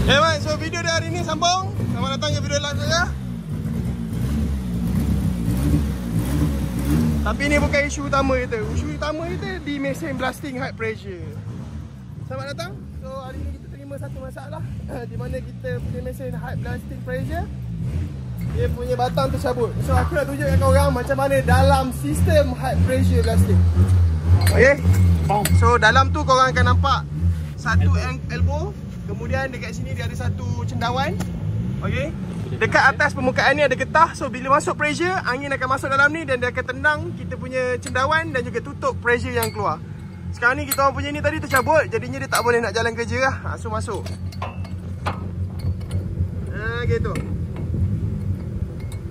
Okay, man, so video dia hari ni sambung. Selamat datang ke video live saya. Tapi ni bukan isu utama kita. Isu utama kita di mesin blasting high pressure. Selamat datang. So hari ni kita terima satu masalah di mana kita punya mesin high blasting pressure, dia punya batang tercabut. So aku nak tunjukkan korang macam mana dalam sistem high pressure blasting. Okay. So dalam tu korang akan nampak satu elbow. Kemudian dekat sini dia ada satu cendawan. Okay. Dekat atas permukaan ni ada getah. So bila masuk pressure, angin akan masuk dalam ni dan dia akan tendang kita punya cendawan dan juga tutup pressure yang keluar. Sekarang ni kita orang punya ni tadi tercabut, jadinya dia tak boleh nak jalan kerja lah. So masuk. Gitu.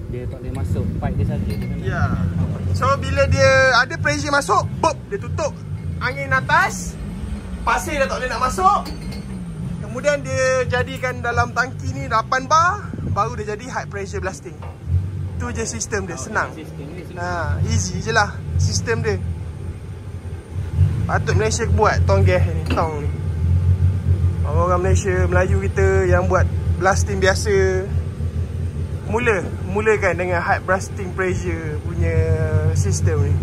Dia tak boleh masuk pipe dia saja. Ya. So bila dia ada pressure masuk, bop, dia tutup angin atas. Pasir dah tak boleh nak masuk. Kemudian dia jadikan dalam tangki ni 8 bar, baru dia jadi high pressure blasting. Tu je sistem dia, senang. Easy je lah sistem dia. Patut Malaysia buat tong gas ni, tong ni. Orang Malaysia, Melayu kita yang buat blasting biasa, mulakan dengan high blasting pressure punya sistem ni.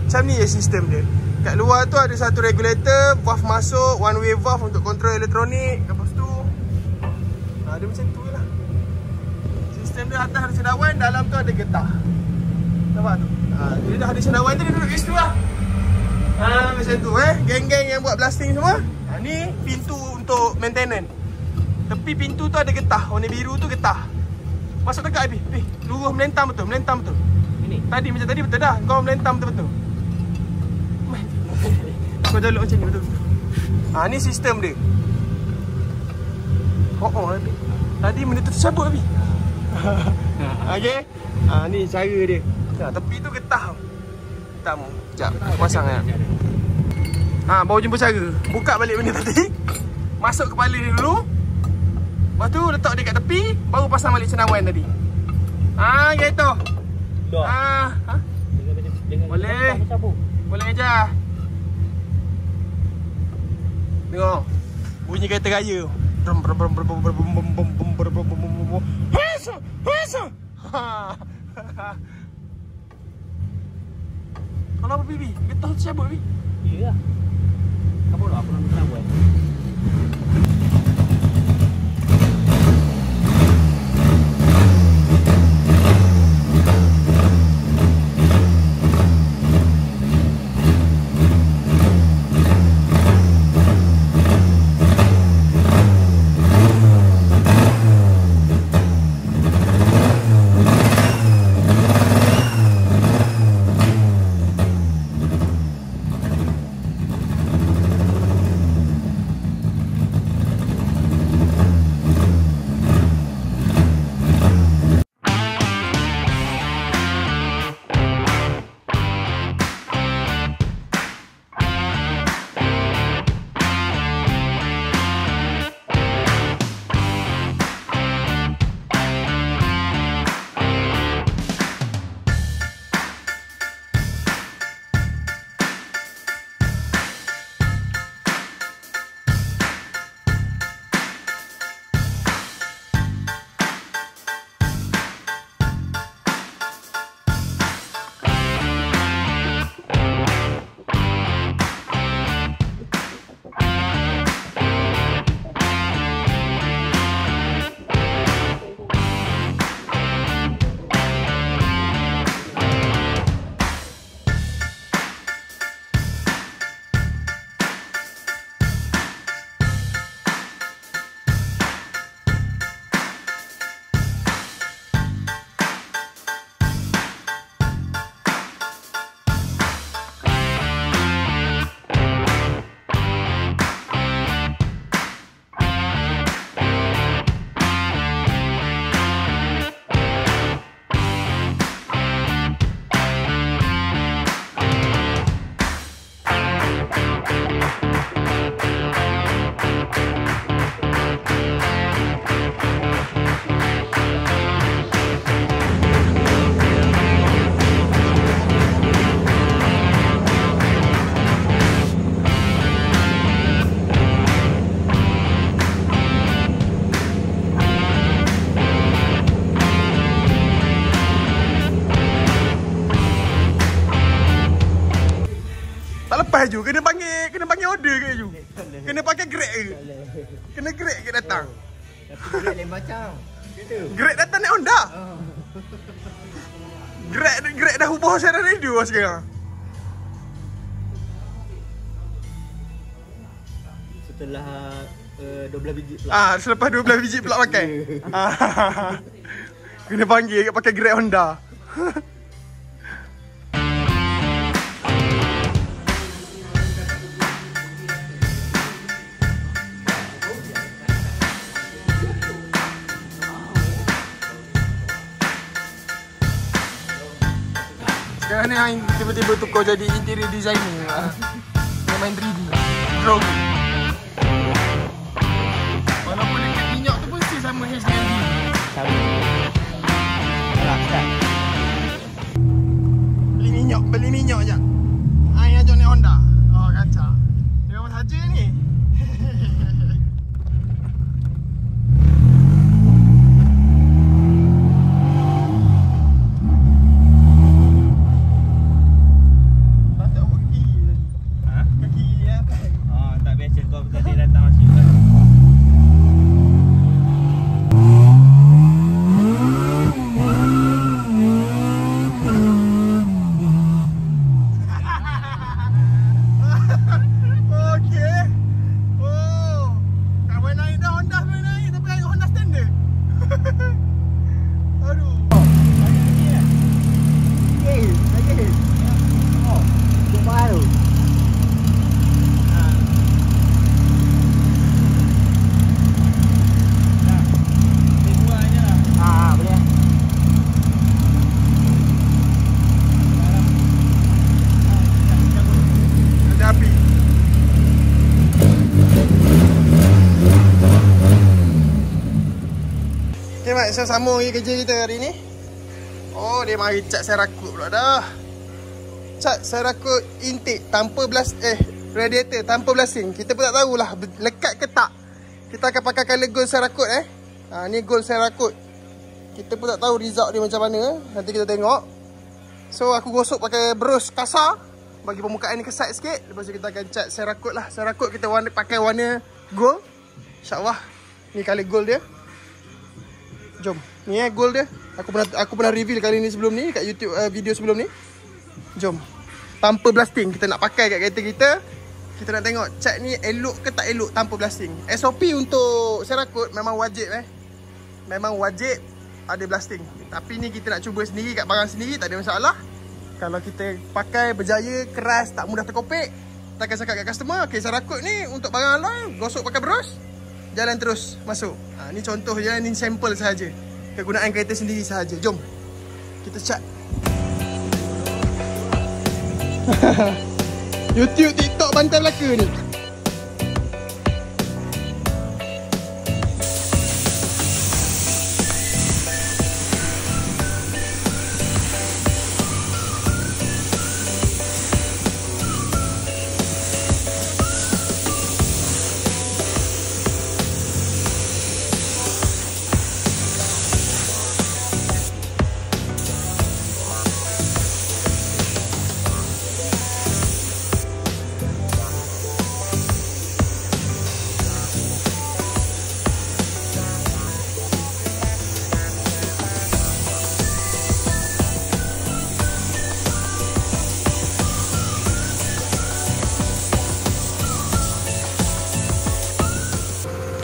Macam ni je sistem dia. Kat luar tu ada satu regulator, valve masuk, one way valve untuk kontrol elektronik. Lepas tu dia macam tu lah. Sistem dia atas ada cendawan, dalam tu ada getah. Nampak tu? Dia dah ada cendawan tu, dia duduk kat situ lah. Macam tu geng-geng yang buat blasting semua. Ni pintu untuk maintenance. Tepi pintu tu ada getah, warna biru tu getah. Masuk dekat Abi. Lurus melentang betul, melentang betul. Ini tadi macam tadi betul dah. Kau melentang betul-betul. Kau jaluk macam ni betul. Ni sistem dia. Tadi benda tu tercabut Abi. Okey. Ni cara dia. Tepi tu getah. Hitam. Sekejap, pasang kan. Baru jumpa cara. Buka balik benda tadi. Masuk kepala dia dulu. Lepas tu letak dia kat tepi, baru pasang balik cendawan tadi. Gitu. Boleh. Boleh aja. Tengok. Bunyi kereta raya. Kalau apa Bibi? Getah tercabut Bibi? Ya lah. Apa nak cendawan? Ju? Kena panggil order ke Ju? Kena pakai Grab ke? Kena Grab ke datang? Tapi Grab lain macam. Gitu. Grab datang naik Honda. Grab dah ubah siaran radio sekarang. Setelah 12 biji pula. Selepas 12 biji pula pakai. Kena panggil pakai Grab Honda. Sekarang ni yang tiba-tiba tukar jadi interior designer. Dia main 3D drone. Walaupun dekat minyak tu pun still sama HDMI. Sama. Alah, start. Beli minyak je. Yang ajak naik Honda. Oh, kacau. Dia memang saja ni. Tak biasa kau tadi datang masuk kan. Okey. Oh. Tak boleh naik dah Honda boleh naik tapi naik Honda standard. Aduh. Lagi. Oh, dia baru. Boleh. Ada api. Okay Mat, so sambung lagi kerja kita hari ni. Oh, dia mari cat serakut pula dah. Cat serakut intake tanpa radiator tanpa blasting. Kita pun tak tahulah lekat ke tak. Kita akan pakai color gold serakut ni gold serakut. Kita pun tak tahu result dia macam mana. Nanti kita tengok. So aku gosok pakai brush kasar bagi permukaan ni kesat sikit. Lepas tu kita akan cat serakut lah. Serakut kita pakai warna gold. InsyaAllah. Ni color gold dia. Jom. Ni gold dia. Aku pernah reveal kali ni sebelum ni kat YouTube video sebelum ni. Jom. Tanpa blasting kita nak pakai kat kereta kita. Kita nak tengok cat ni elok ke tak elok tanpa blasting. SOP untuk serakut memang wajib memang wajib ada blasting. Tapi ni kita nak cuba sendiri kat barang sendiri, tak ada masalah. Kalau kita pakai berjaya, keras, tak mudah terkopek, kita akan cakap kat customer, okay, serakut ni untuk barang alloy, gosok pakai brush, jalan terus masuk. Ni contoh je, ni sampel sahaja. Kegunaan kereta sendiri sahaja. Jom kita cat. YouTube, TikTok bantai belaka ni.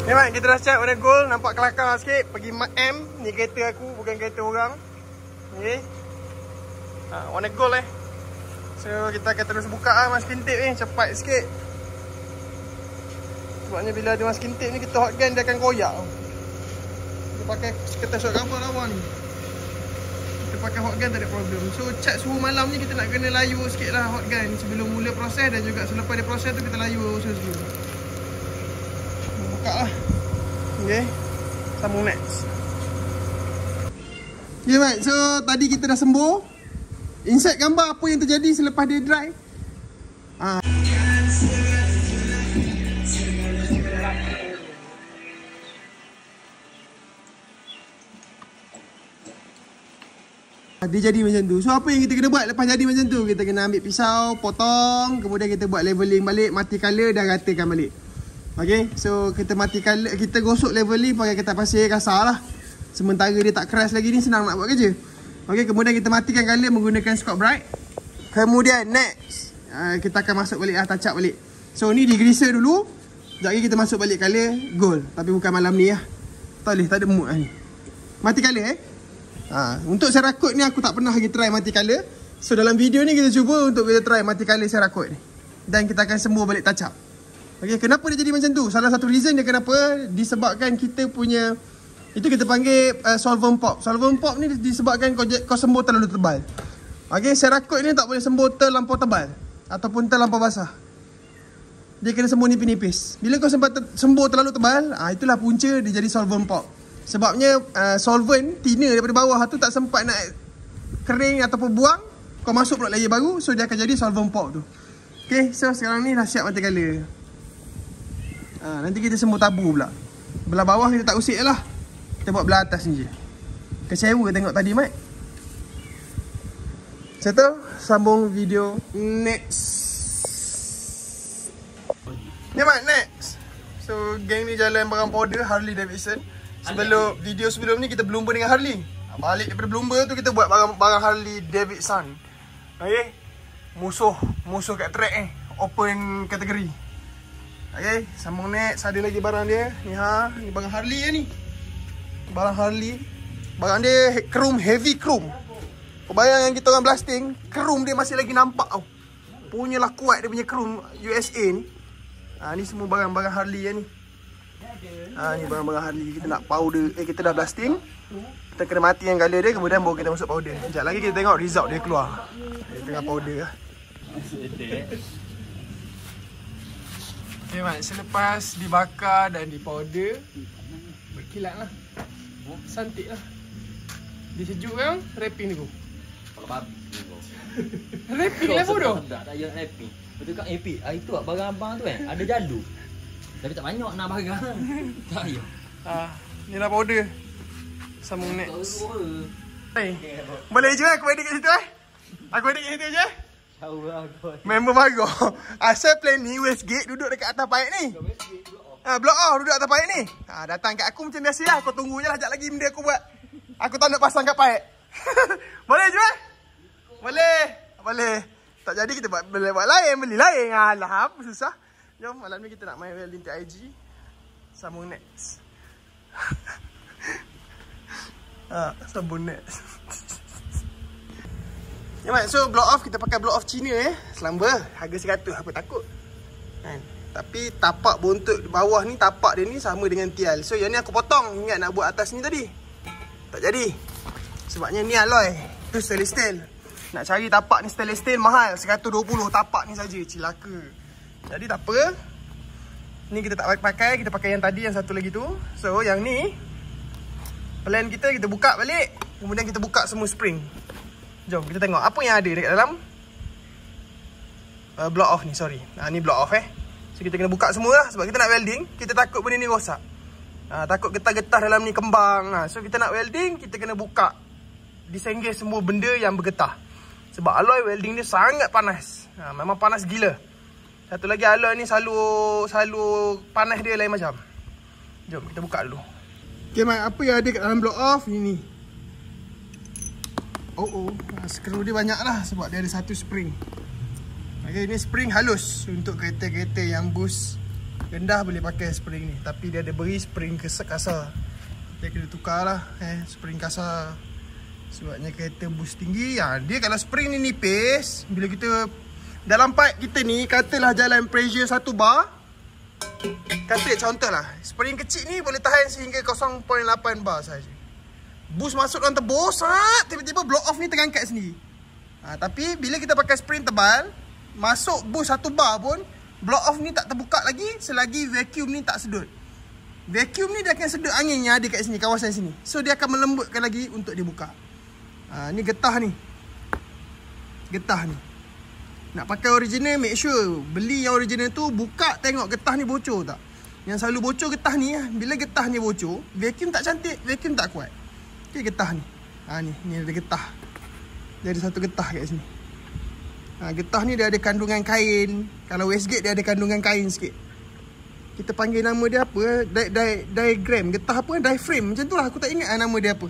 Ni Mat, kita dah cat warna gold, nampak kelakar sikit. Pergi M, ni kereta aku, bukan kereta orang. Okay. Warna gold So kita akan terus buka masking tape ni, cepat sikit. Sebabnya bila ada masking tape ni, kita hot gun dia akan koyak. Kita pakai kertas shot cover lawan ni. Kita pakai hot gun tak ada problem. So cat suhu malam ni kita nak kena layu sikit lah hot gun sebelum mula proses, dan juga selepas dia proses tu kita layu suhu-suhu. Buka lah. Okay, sambung next. Okay Mat, so tadi kita dah sembuh. Insert gambar apa yang terjadi selepas dia dry. Dia jadi macam tu. So apa yang kita kena buat lepas jadi macam tu? Kita kena ambil pisau, potong, kemudian kita buat leveling balik, mati color dan ratakan balik. Okay, so kita mati color, kita gosok leveling pakai kertas pasir kasar lah. Sementara dia tak keras lagi ni, senang nak buat kerja. Okay, kemudian kita matikan color menggunakan Scotch Brite. Kemudian next, kita akan masuk balik lah, touch up balik. So ni di-greaser dulu. Sekejap lagi kita masuk balik color gold. Tapi bukan malam ni lah. Tak boleh, tak ada mood lah ni. Mati color untuk Cerakote ni aku tak pernah lagi try mati color. So dalam video ni kita cuba untuk kita try mati color Cerakote ni. Dan kita akan sembuh balik touch up. Okay, kenapa dia jadi macam tu? Salah satu reason dia kenapa, disebabkan kita punya, itu kita panggil solvent pop. Solvent pop ni disebabkan kau sembuh terlalu tebal. Okay, Cerakote ni tak boleh sembuh terlampau tebal ataupun terlampau basah. Dia kena sembuh nipis-nipis. Bila kau sembuh terlalu tebal, itulah punca dia jadi solvent pop. Sebabnya solvent, thinner daripada bawah tu tak sempat nak kering ataupun buang, kau masuk pula layer baru, so dia akan jadi solvent pop tu. Okay, so sekarang ni dah siap mati color. Nanti kita sembuh tabu pula. Belah bawah kita tak usik lah. Kita buat belah atas ni je. Kecewa tengok tadi, Mat. Settle? Sambung video next. Ni Mat, next. So geng ni jalan barang powder Harley Davidson. Video sebelum ni kita berlumba dengan Harley. Balik daripada berlumba tu kita buat barang Harley Davidson. Okay, Musuh kat track ni, open kategori. Okay, sambung next. Ada lagi barang dia. Ni barang Harley ni. Barang Harley. Barang dia chrome, heavy chrome. Kau bayang yang kita orang blasting, chrome dia masih lagi nampak tau. Punyalah kuat dia punya chrome USA ni. Ni semua barang-barang Harley ni. Ni barang-barang Harley. Kita nak powder, kita dah blasting. Kita kena matikan color dia, kemudian baru kita masuk powder. Sekejap lagi kita tengok result dia keluar. Dia tengah powder lah. Okay Mat, selepas dibakar dan dipowder, berkilat lah. Cantik lah. Dia sejuk kan, wrapping ni. Wrapping level tu? Tak payah wrapping. Betul kat AP. Itu lah barang abang tu kan, ada jalur. Tapi tak banyak nak barang. Tak payah. Ni lah powder. Sambung next. Boleh je aku edit kat situ Aku edit kat situ je. Member baru. Asal plan ni Westgate duduk dekat atas paip ni. Block off duduk atas paip ni. Datang kat aku macam biasa lah. Kau tunggu je lah, sekejap lagi benda aku buat. Aku tak nak pasang kat paip. Boleh je Boleh. Tak jadi kita buat lain, beli lain. Alah, apa susah. Jom, malam ni kita nak main welding TIG. Sambung next. Sambung next. So block off, kita pakai block off Cina Selamba, harga 100, apa takut kan? Tapi tapak bontot bawah ni, tapak dia ni sama dengan tial. So yang ni aku potong, ingat nak buat atas ni tadi. Tak jadi. Sebabnya ni alloy, tu stainless steel. Nak cari tapak ni stainless steel mahal, 120 tapak ni saja, cilaka. Jadi tak apa. Ni kita tak pakai, kita pakai yang tadi, yang satu lagi tu. So yang ni plan kita buka balik, kemudian kita buka semua spring. Jom kita tengok apa yang ada dekat dalam block off ni, sorry. Ni block off So kita kena buka semua lah, sebab kita nak welding. Kita takut benda ni rosak. Takut getah-getah dalam ni kembang. So kita nak welding, kita kena buka, disenggih semua benda yang bergetah. Sebab alloy welding ni sangat panas. Memang panas gila. Satu lagi alloy ni selalu panas dia lain macam. Jom kita buka dulu. Okay Mat, apa yang ada kat dalam block off ni? Skru dia banyak lah sebab dia ada satu spring. Okay, ni spring halus. Untuk kereta-kereta yang boost rendah boleh pakai spring ni. Tapi dia ada beri spring kasar. Dia kena tukar lah spring kasar. Sebabnya kereta boost tinggi. Dia kalau spring ni nipis, bila kita dalam pipe kita ni, katalah jalan pressure 1 bar, kata contoh lah, spring kecil ni boleh tahan sehingga 0.8 bar saja. Boost masuk dalam tebus, tiba-tiba block off ni terangkat sendiri. Tapi bila kita pakai spring tebal, masuk boost 1 bar pun, block off ni tak terbuka lagi selagi vacuum ni tak sedut. Vacuum ni dia akan sedut angin yang ada kat sini, kawasan sini. So dia akan melembutkan lagi untuk dibuka. Ni getah ni. Getah ni. Nak pakai original, make sure beli yang original tu, buka tengok getah ni bocor tak. Yang selalu bocor getah ni bila getah ni bocor, vacuum tak cantik, vacuum tak kuat. Okay, getah ni. Ni ada getah. Dia ada satu getah kat sini. Getah ni dia ada kandungan kain. Kalau Westgate dia ada kandungan kain sikit. Kita panggil nama dia apa? Diagram. Getah apa? Diaphragm. Macam tu lah. Aku tak ingat nama dia apa.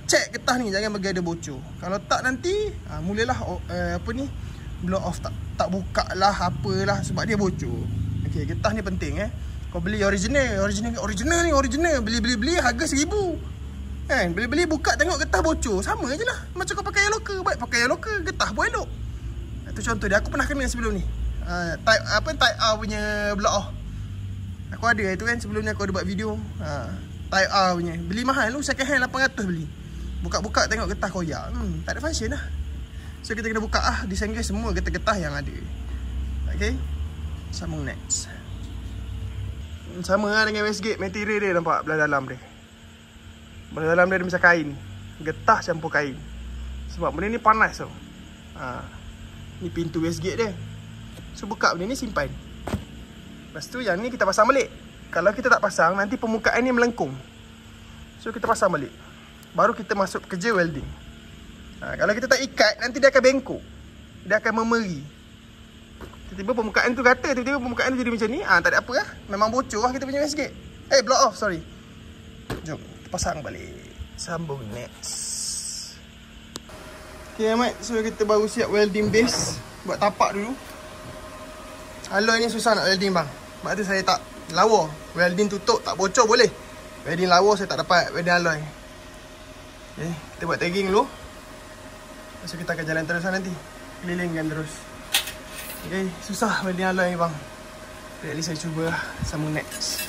Check getah ni. Jangan bagi ada bocor. Kalau tak nanti mulalah blow off. Tak buka lah apalah. Sebab dia bocor. Okay, getah ni penting Kau beli original ni. Beli harga 1,000 kan. Beli buka tengok getah bocor. Sama je lah. Macam kau pakai local. Baik pakai local, getah pun elok. Itu contoh dia. Aku pernah kena sebelum ni. Type R punya blow off. Aku ada itu kan. Sebelum ni aku ada buat video. Type R punya. Beli mahal tu. Second hand 800 beli. Buka-buka tengok getah koyak. Tak ada function lah. So kita kena buka disengage semua getah-getah yang ada. Okay. Sambung next. Sama lah dengan Westgate. Material dia nampak belah dalam dia. Belah dalam dia macam kain. Getah campur kain. Sebab benda ni panas tau. Ni pintu Westgate dia. So buka benda ni simpan. Lepas tu yang ni kita pasang balik. Kalau kita tak pasang, nanti permukaan ni melengkung. So kita pasang balik. Baru kita masuk kerja welding. Kalau kita tak ikat, nanti dia akan bengkok. Dia akan memeri. Tiba-tiba permukaan tu rata, tiba-tiba permukaan tu jadi macam ni. Tak ada apa lah. Memang bocor lah kita punya Westgate. Blow off, sorry. Jom, kita pasang balik. Sambung next. Okay Ahmad, so kita baru siap welding base. Buat tapak dulu. Alloy ni susah nak welding bang. Sebab tu saya tak lawa. Welding tutup tak bocor boleh. Welding lawa saya tak dapat welding alloy. Okay, kita buat tagging dulu. So kita akan jalan terus nanti. Kelilingkan terus. Okay, susah welding alloy ni bang. At least saya cuba lah. Sambung next.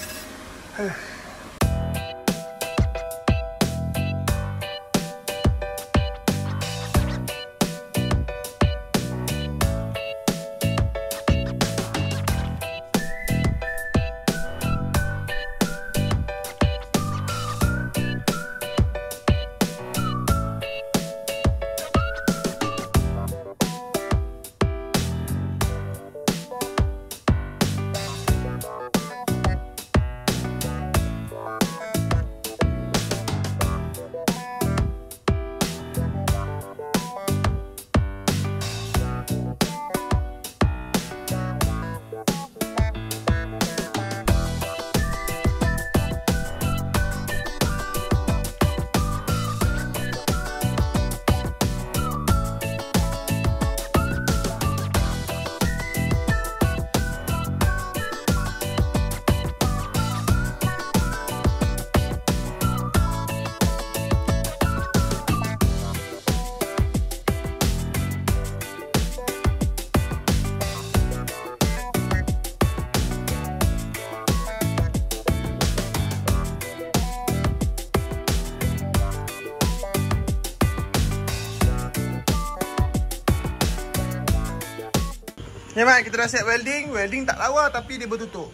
Ya mat, kita dah siap welding. Welding tak lawa tapi dia bertutup.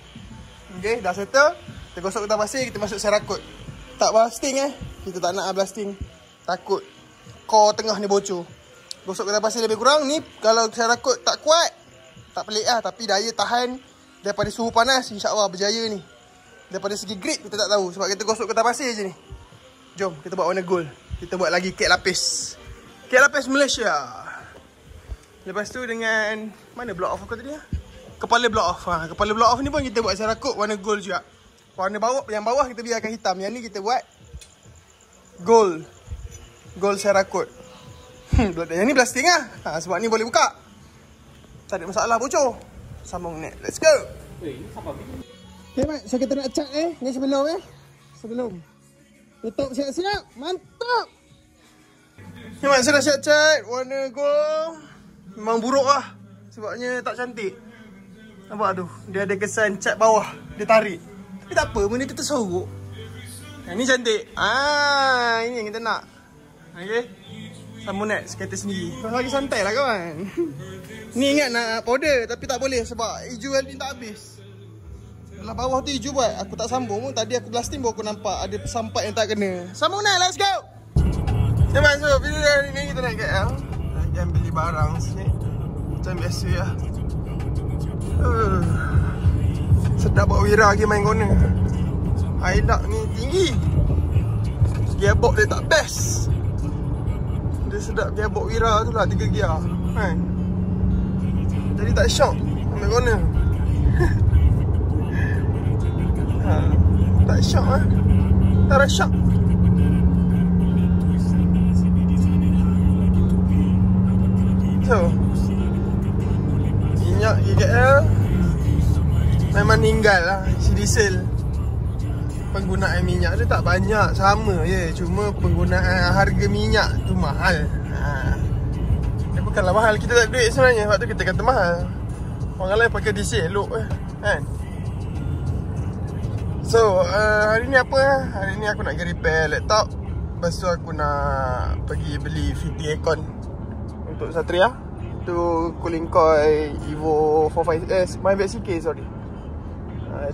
Okay, dah settle. Kita gosok getah pasir, kita masuk serakut. Tak blasting kita tak nak blasting. Takut core tengah ni bocor. Gosok getah pasir lebih kurang. Ni kalau serakut tak kuat, tak pelik lah. Tapi daya tahan daripada suhu panas, insyaAllah berjaya ni. Daripada segi grip kita tak tahu. Sebab kita gosok getah pasir je ni. Jom, kita buat warna gold. Kita buat lagi kek lapis. Kek lapis Malaysia. Lepas tu dengan mana block off aku tadi kepala block off. Kepala block off ni pun kita buat serakut warna gold juga. Warna bawah, yang bawah kita biarkan hitam. Yang ni kita buat gold. Gold serakut. Yang ni blasting lah. Sebab ni boleh buka. Tak ada masalah bocor. Sambung next. Let's go. Okay mat, so kita nak cat ni sebelum sebelum tutup siap-siap. Mantap. Okay mat, so dah siap cat warna gold. Memang buruk lah. Sebabnya tak cantik. Nampak tu. Dia ada kesan cat bawah. Dia tarik. Tapi tak apa. Benda tu tersorok. Yang ni cantik. Ini yang kita nak. Okay. Sambung next. Kereta sendiri. Kau lagi santai lah kawan. Ni ingat nak powder. Tapi tak boleh. Sebab hijau welding tak habis. Belah bawah tu hijau buat. Aku tak sambung pun. Tadi aku blasting baru aku nampak ada sampai yang tak kena. Sambung next. Let's go. Cepat so. Video hari ni kita nak KL. Jangan beli barang sini. Macam biasa lah. Sedap buat wira lagi main corner. Hilux ni tinggi. Gearbox dia tak best. Dia sedap gearbox Wira tu lah, 3 gear kan. Jadi tak shock ambil corner. Tak shock lah. Tak ada shock. So minyak GKL memang tinggal lah. Isi diesel, penggunaan minyak dia tak banyak, sama je. Cuma penggunaan harga minyak tu mahal. Dia bukanlah mahal, kita tak ada duit sebenarnya. Sebab tu kita kata mahal. Orang lain pakai diesel elok kan. So hari ni apa? Hari ni aku nak pergi repair laptop. Lepas tu aku nak pergi beli fitting aircon untuk Satria. Itu cooling coil Evo 456 Maybach CK, sorry.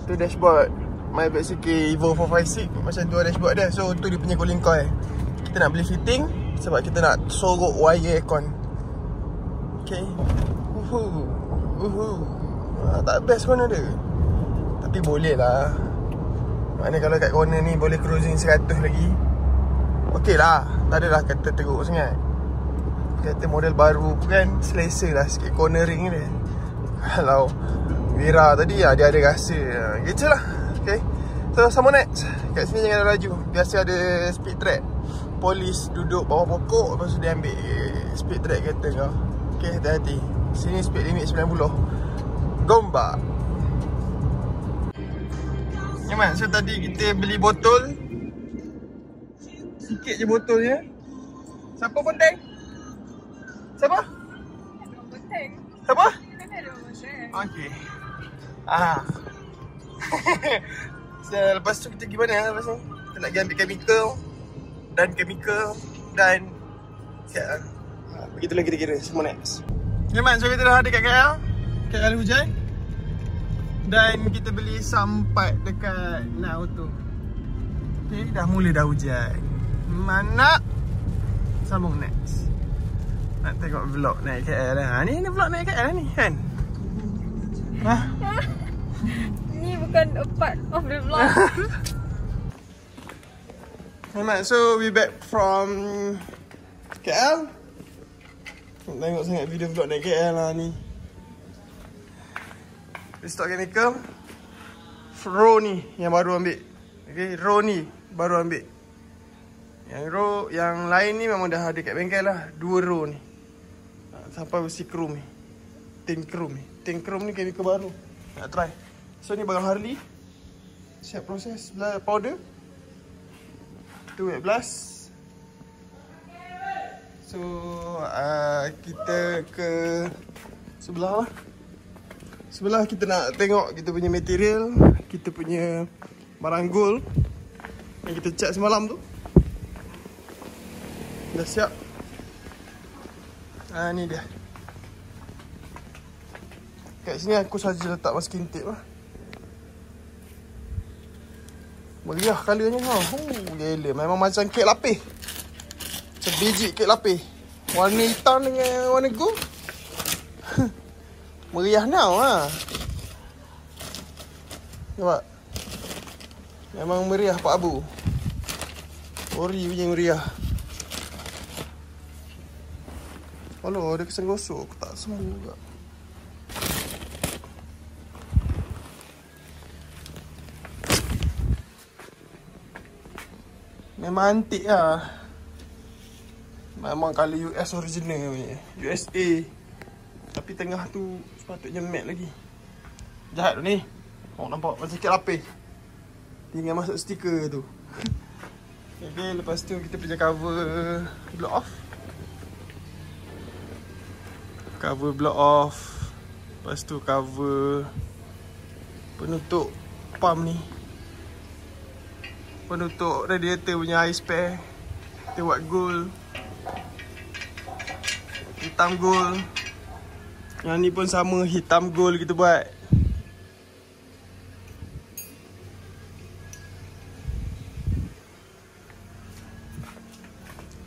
Itu dashboard Maybach CK Evo 456. Macam tu dashboard dia. So tu dia punya cooling coil. Kita nak beli fitting sebab kita nak sorok wire aircon. Okay. Tak best corner dia, tapi boleh lah. Maknanya kalau kat corner ni boleh cruising 100 lagi. Okey lah, tak adalah kata teruk sangat. Kata model baru kan, selesa lah sikit cornering dia. Kalau Wira tadi dia ada rasa gitu lah. Okay, so sama next. Kat sini jangan ada laju. Biasa ada speed track. Polis duduk bawah pokok, lepas tu dia ambil speed track kereta kau. Okay, hati-hati. Sini speed limit 90. Gombak. Nyaman, so tadi kita beli botol. Sikit je botolnya. Siapa Bonteng? Siapa? Bonteng. Siapa? Kan ada Bonteng. Okay. So, lepas tu kita pergi mana lepas ni? Kita nak pergi ambil chemical dan siap lah. Begitulah kira-kira, semua next. Nyaman, so kita dah ada kat KL hujan. Dan kita beli sampai dekat Night Auto. Okay, dah mula dah hujan. Mana? Sambung next. Nak tengok vlog naik KL lah. Ni vlog naik KL ni kan? Ni bukan a part of the vlog. Alright, so we back from KL. Tengok sangat video vlog naik KL lah ni. Restock chemical Row ni yang baru ambil. Okay, row ni baru ambil. Yang lain ni memang dah ada kat bengkel lah. 2 row ni sampai besi chrome ni, tin chrome ni chemical baru. Nak try. So ni barang Harley, siap proses powder. Tu wet blast. So kita ke sebelah lah. Sebelah kita nak tengok kita punya material, kita punya barang gold yang kita cat semalam tu. Dah siap. Ni dia. Kat sini aku saja letak masking tape lah. Meriah colournya tau. Gila, memang macam kek lapis. Macam biji kek lapis. Warna hitam dengan warna gold. Meriah now lah. Nampak? Memang meriah Pak Abu. Ori punya meriah. Alah, ada kesan gosok. Aku tak sembuh juga. Memang antik lah. Memang colour US original punya. USA. Tapi tengah tu sepatutnya matte lagi. Jahat tu ni. Orang nampak macam sikit lapis. Tinggal masuk stiker tu. Okay, lepas tu kita punya cover block off. Cover block off. Lepas tu cover penutup pump ni. Penutup radiator punya air spare. Kita buat gold. Hitam gold. Yang ni pun sama, hitam gold kita buat.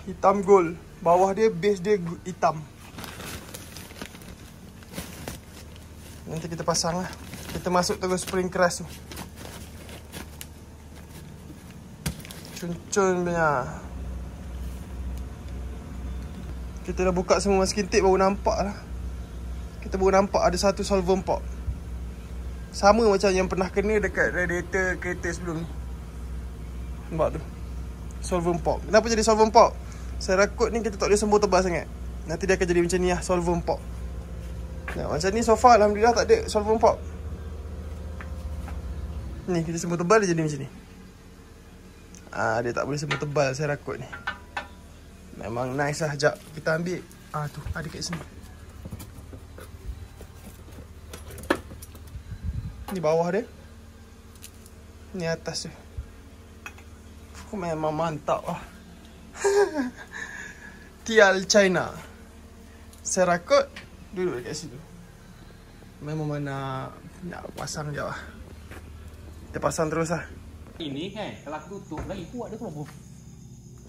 Hitam gold. Bawah dia, base dia hitam. Nanti kita pasang lah. Kita masuk terus spring keras tu. Cun-cun punya. Kita dah buka semua sekintik baru nampak lah. Kita baru nampak ada satu solvent pop. Sama macam yang pernah kena dekat radiator kereta sebelum ni. Nampak tu, solvent pop. Kenapa jadi solvent pop? Serakut ni kita tak boleh sembur tebal sangat. Nanti dia akan jadi macam ni lah, solvent pop. Nah, macam ni so far alhamdulillah tak ada solvent pop. Ni kita sembur tebal dia jadi macam ni. Dia tak boleh sembur tebal serakut ni. Memang nice lah. Sekejap kita ambil. Tu ada kat sini. Ni bawah dia, ni atas dia. Memang mantap lah. Tial China. Serakut duduk dekat situ. Memang mana nak pasang je lah. Kita pasang terus lah. Ini kan kalau aku tutup lagi kuat dia tu.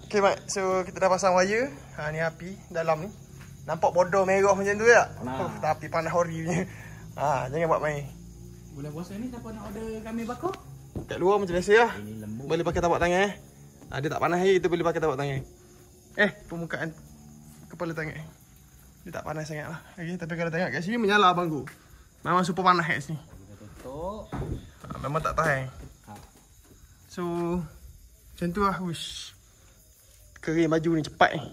Okay Mat, so kita dah pasang wire. Ni api dalam ni. Nampak bodoh merah macam tu tak? Tapi panas hori punya. Jangan buat main. Bulan puasa ni siapa nak order kami bakar? Kat luar macam biasa lah. Ini lembut. Boleh pakai tapak tangan Dia tak panas lagi, kita boleh pakai tapak tangan. Permukaan kepala tangan dia tak panas sangat lah. Okay, tapi kalau tengok kat sini menyala bangku. Memang super panas kat sini. Kita tutup. Memang tak tahan. So macam tu lah. Wish, kering baju ni cepat ni.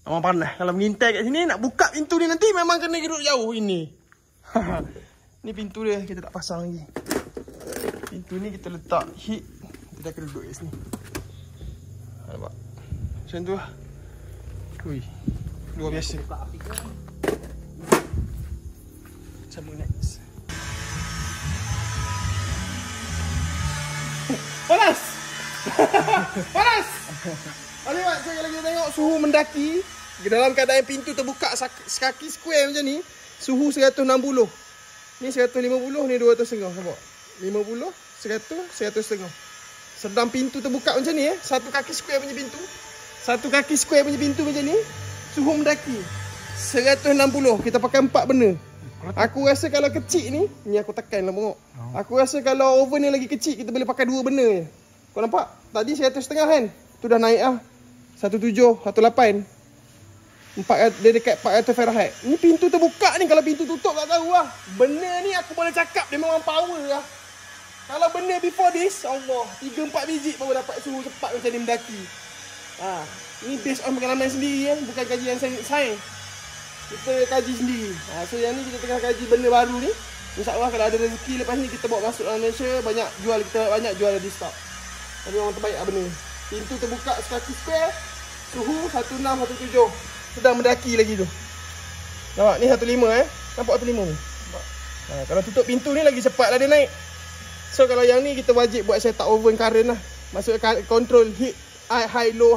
Memang panas. Kalau mengintai kat sini nak buka pintu ni nanti memang kena duduk jauh ini. Ni pintu dia kita tak pasang lagi. Pintu ni kita letak heat. Kita dah kena duduk kat sini. Nampak? Macam tu lah. Ui, luar biasa. Sambung next. Panas! Panas! Boleh Mat, sekali lagi kita tengok suhu mendaki. Dalam keadaan pintu terbuka sekaki square macam ni, suhu 160. Ni 150, ni 200.5. Nampak? 50, 100, 100.5. Sedang pintu terbuka macam ni satu kaki square punya pintu. Satu kaki square punya pintu macam ni, suhu mendaki 160. Kita pakai 4 benda. Aku rasa kalau kecil ni aku tekan lah bengok. Aku rasa kalau oven ni lagi kecil, kita boleh pakai 2 benda je. Kau nampak? Tadi 100.5 kan? Tu dah naik lah 17, 18. Dia dekat 400 Fahrenheit. Ni pintu terbuka ni. Kalau pintu tutup tak tahu lah. Benda ni aku boleh cakap dia memang power lah. Kalau benda before this, Allah, 3-4 biji baru dapat suhu cepat macam ni mendaki. Ni based on pengalaman sendiri bukan kajian sains. Kita kaji sendiri. So yang ni kita tengah kaji benda baru ni. InsyaAllah kalau ada rezeki lepas ni kita bawa masuk dalam Malaysia, banyak jual di stock. Tapi memang terbaik lah benda. Pintu terbuka sekaki square, suhu 16, 17. Sedang mendaki lagi tu. Nampak ni 15 Nampak 15 ni. Kalau tutup pintu ni lagi cepat lah dia naik. So kalau yang ni kita wajib buat setup oven current lah. Masuk control heat high low.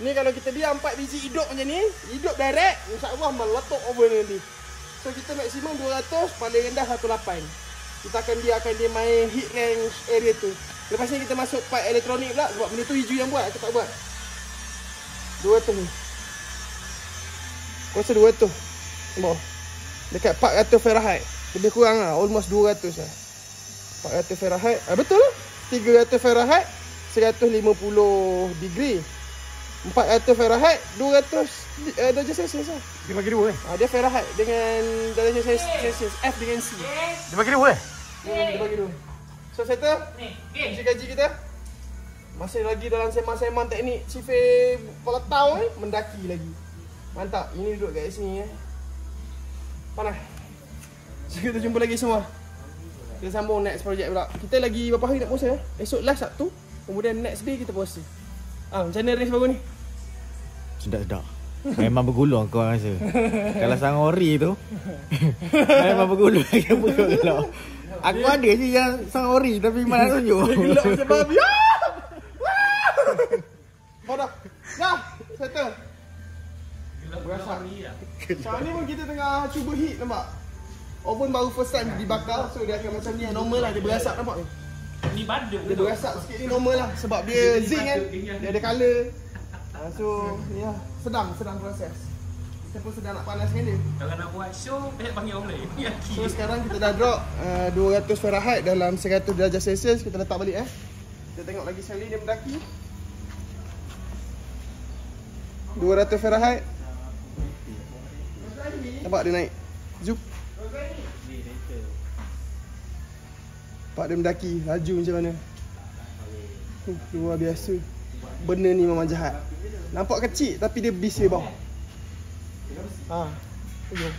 Ni kalau kita diam 4 biji hidup macam ni, hidup direct, insya-Allah meletup oven nanti. So kita maksimum 200, paling rendah 18. Kita akan dia main heat range area tu. Lepas ni kita masuk part elektronik pula. Sebab benda tu hiju yang buat, aku tak buat. 200 ni. Kuasa 200. Nampak? Dekat 400 Fahrenheit. Lebih kurang lah, almost 200 lah. 400 Fahrenheit. Betul lah. 300 Fahrenheit, 150 degree. 400 Fahrenheit, 200 darjah Celsius lah. Dia bagi 2 Dia Fahrenheit dengan darjah Celsius. F dengan C. Dia bagi 2 Dia bagi 2. So settle? Hasil kaji kita masih lagi dalam sembang-sembang teknik sifir kolatau mendaki lagi. Mantap. Ini duduk kat sini panas. So kita jumpa lagi semua. Kita sambung next project pula. Kita lagi berapa hari nak puasa Esok last Sabtu. Kemudian next day kita puasa. Macam mana race baru ni? Sedap-sedap. Memang bergulung kau rasa. Kalau sang ori tu memang bergulung. Aku ada je yang sang ori tapi mana tunjuk. Dia gelap macam babi. Dah. Dah. Settle. Berasap ni lah. Sekarang ni pun kita tengah cuba heat, nampak? Oven baru first time dibakar. So dia akan macam ni, normal lah. Dia berasap, nampak ni? Ni badut. Dia berasap sikit ni normal lah. Sebab dia zinc kan. Dia ada colour. So ni lah. Sedang proses. Kita pun sedang nak panaskan dia. Kalau nak buat show, saya panggil orang lain. So sekarang kita dah drop 200 Fahrenheit dalam 100 darjah Celsius. Kita letak balik Kita tengok lagi sekali dia mendaki. 200 Fahrenheit, Nampak dia naik. Zoom. Nampak dia mendaki. Laju macam mana. Luar biasa. Benda ni memang jahat. Nampak kecil tapi dia bising bawah. Jom.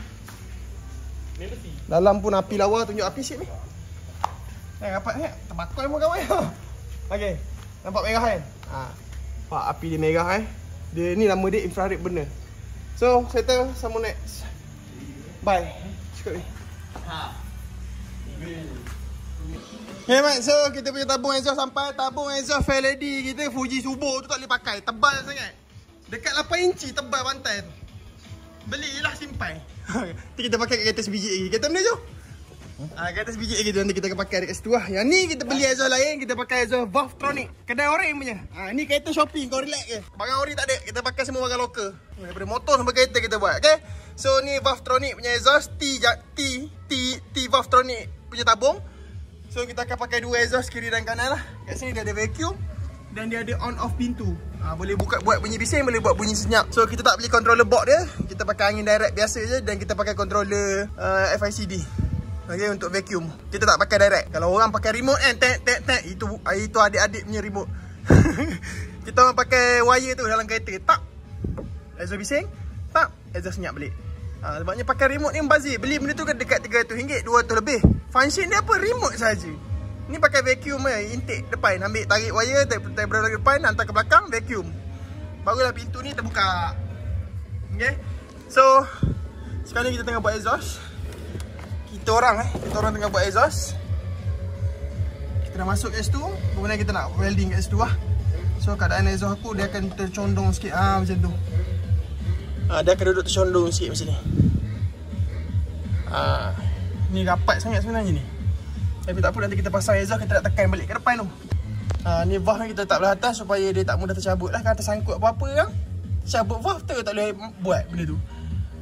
Dalam pun api lawa, tunjuk api sikit ni. Rapat ni. Terbakar pun kawan. Okey. Nampak merah kan? Nampak api dia merah Dia ni nama dia infrared burner. So, settle sama next. Bye. Cukup ni. Okay mat, so kita punya tabung exhaust sampai. Tabung exhaust fair lady kita Fuji Subo tu tak boleh pakai. Tebal sangat. Dekat 8 inci tebal pantai tu. Belilah simpai. Nanti kita pakai kat kereta sebiji lagi. Kereta mana tu? Kereta sebiji lagi tu nanti kita akan pakai dekat situ lah. Yang ni kita beli exhaust lain. Kita pakai exhaust Valvetronic. Kedai orang punya. Ni kereta shopping. Kau relax je. Barang ori tak ada. Kita pakai semua barang lokal. Daripada motor sampai kereta kita buat. Okay. So ni Valvetronic punya exhaust. T Valvetronic punya tabung. So kita akan pakai dua exhaust kiri dan kanan lah. Kat sini dia ada vacuum. Dan dia ada on off pintu. Boleh buka buat bunyi bising, boleh buat bunyi senyap. So kita tak beli controller box dia. Kita pakai angin direct biasa je. Dan kita pakai controller FICD. Okay, untuk vacuum. Kita tak pakai direct. Kalau orang pakai remote kan, tek. Itu adik-adik punya remote. Kita orang pakai wire tu dalam kereta. Tak. Exhaust bising. Tak. Exhaust senyap balik. Sebabnya pakai remote ni membazir. Beli benda tu kan dekat RM300, RM200 lebih. Function dia apa? Remote saja. Ni pakai vacuum intake depan. Ambil tarik wire, tarik berada depan, hantar ke belakang, vacuum. Barulah pintu ni terbuka. Okay. So sekarang ni kita tengah buat exhaust. Kita orang tengah buat exhaust. Kita dah masuk kat situ. Kemudian kita nak welding kat situ lah. So keadaan exhaust aku dia akan tercondong sikit. Macam tu. Dia akan duduk tercondong sikit macam ni. Ni rapat sangat sebenarnya ni. Tapi tak apa, nanti kita pasang exhaust, kita nak tekan balik ke depan tu. Ni valve kita letak belah atas supaya dia tak mudah tercabut lah. Kalau tersangkut apa-apa kan, cabut valve tu tak boleh buat benda tu.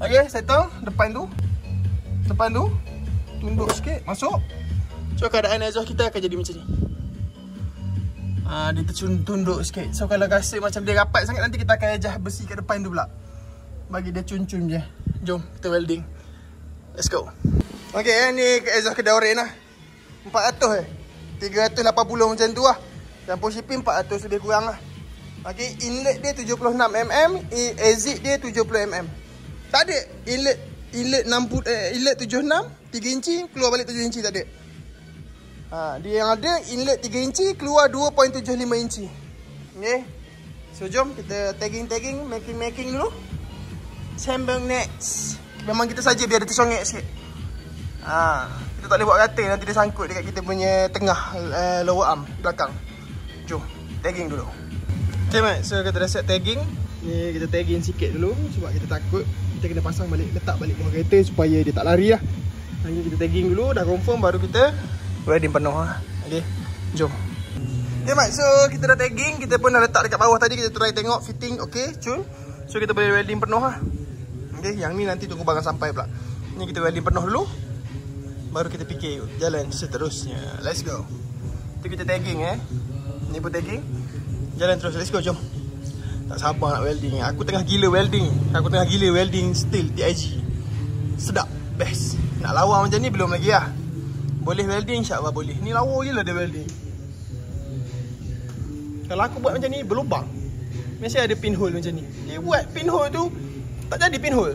Okay, settle. Depan tu tunduk sikit, masuk. So keadaan exhaust kita akan jadi macam ni. Dia tertunduk sikit. So kalau rasa macam dia rapat sangat, nanti kita akan adjust besi kat depan tu pula, bagi dia cun-cun je. Jom kita welding. Let's go. Okay, ni exhaust kedai oren lah. 400 380 macam tu lah. Campur shipping 400 lebih kurang lah. Okay, inlet dia 76mm, exit dia 70mm. Tak ada inlet 76 3 inci keluar balik 7 inci tak ada. Dia yang ada inlet 3 inci keluar 2.75 inci. Okay. So jom kita tagging, making dulu. Sambung next. Memang kita saja biar dia tersongek sikit. Kita tak boleh buat rata, nanti dia sangkut dekat kita punya tengah lower arm belakang. Jom tagging dulu. Okay mat, so kita dah set tagging. Ni kita tagging sikit dulu sebab kita takut kita kena pasang balik, letak balik bawah kereta supaya dia tak lari lah. Nanti kita tagging dulu, dah confirm baru kita welding penuh lah. Okay, jom. Okay mat, so kita dah tagging, kita pun dah letak dekat bawah tadi. Kita try tengok fitting okay, cun. So kita boleh welding penuh lah. Okay, yang ni nanti tunggu barang sampai pula. Ni kita welding penuh dulu, baru kita fikir jalan seterusnya. Let's go. Itu kita tagging Ni pun tagging. Jalan terus, let's go, jom. Tak sabar nak welding. Aku tengah gila welding steel TIG. Sedap, best. Nak lawa macam ni belum lagi lah. Boleh welding, insyaAllah boleh. Ni lawa je lah dia welding. Kalau aku buat macam ni, berlubang. Mesti ada pinhole macam ni. Dia buat pinhole tu tak jadi pinhole.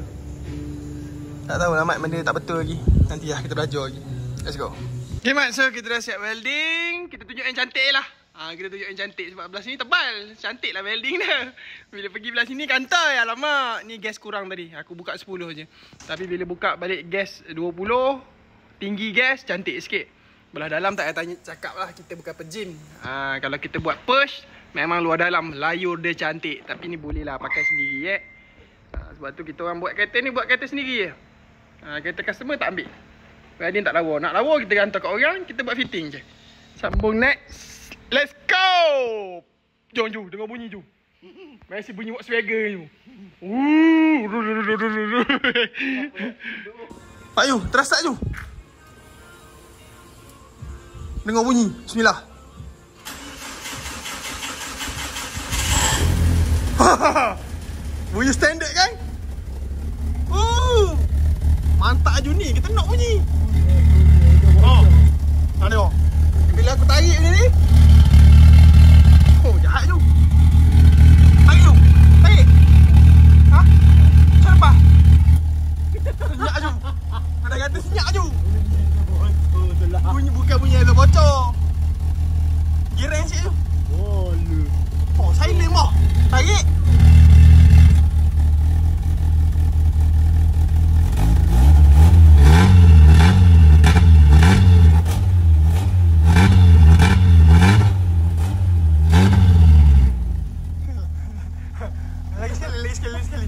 Tak tahu lah Mat, benda tak betul lagi. Nanti lah kita belajar lagi. Let's go. Okay Mat, so kita dah siap welding. Kita tunjuk yang cantik lah. Kita tunjuk yang cantik sebab belah sini tebal. Cantik lah welding dia. Bila pergi belah sini kantai. Alamak, ni gas kurang tadi. Aku buka 10 je. Tapi bila buka balik gas 20, tinggi gas, cantik sikit. Belah dalam tak payah tanya cakap lah. Kita bukan pejim. Kalau kita buat push, memang luar dalam layur dia cantik. Tapi ni boleh lah pakai sendiri sebab tu kita orang buat kereta ni, buat kereta sendiri je. Kereta customer tak ambil. Welding tak lawa. Nak lawa kita hantar kat orang, kita buat fitting je. Sambung next. Let's go. Jom, dengar bunyi jom. Masih bunyi Volkswagen tu. Pak Yu, terasak Yu. Dengar bunyi. Bismillah. Bunyi standard kan? Mantak Aju ni, kita nak bunyi. Oh. Tengok. Bila aku tarik ni. Oh, jahat Aju. Tarik Aju. Tarik. Ha? Macam apa? Senyap Aju. Ada kata senyap Aju. Bunyi bukan bunyi air bocor. Girang sikit Aju. Oh, silent mah. Tarik. Lagi sekali.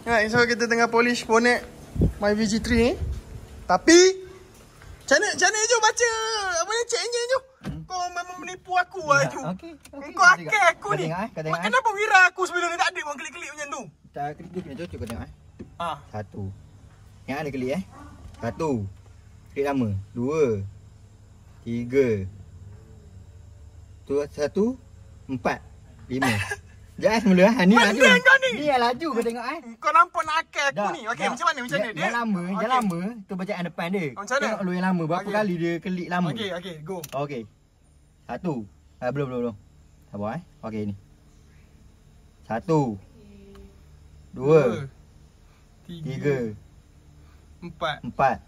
Right, so kita tengah polish bonet My VG3 ni. Tapi macam mana Ju baca apa ni checknya Ju? Kau memang menipu aku lah Ju. Kau akal aku ni. Kenapa wira aku sebelum ni tak ada orang klik-klik macam tu? Tak klik kena cocok kau tengok Satu. Yang ada klik Satu. Klik lama. Dua. Tiga. Satu. Empat. Lima. Jangan semula ni laju. Ni yang laju kau tengok Kau nampak nak akal aku ni. Okey, macam mana dia? Yang lama tu bacaan depan dia. Tengok lu yang lama berapa kali dia klik lama. Okey, go. Okey. Satu. Belum. Sabar Okey ni. Satu. Dua. Tiga. Empat.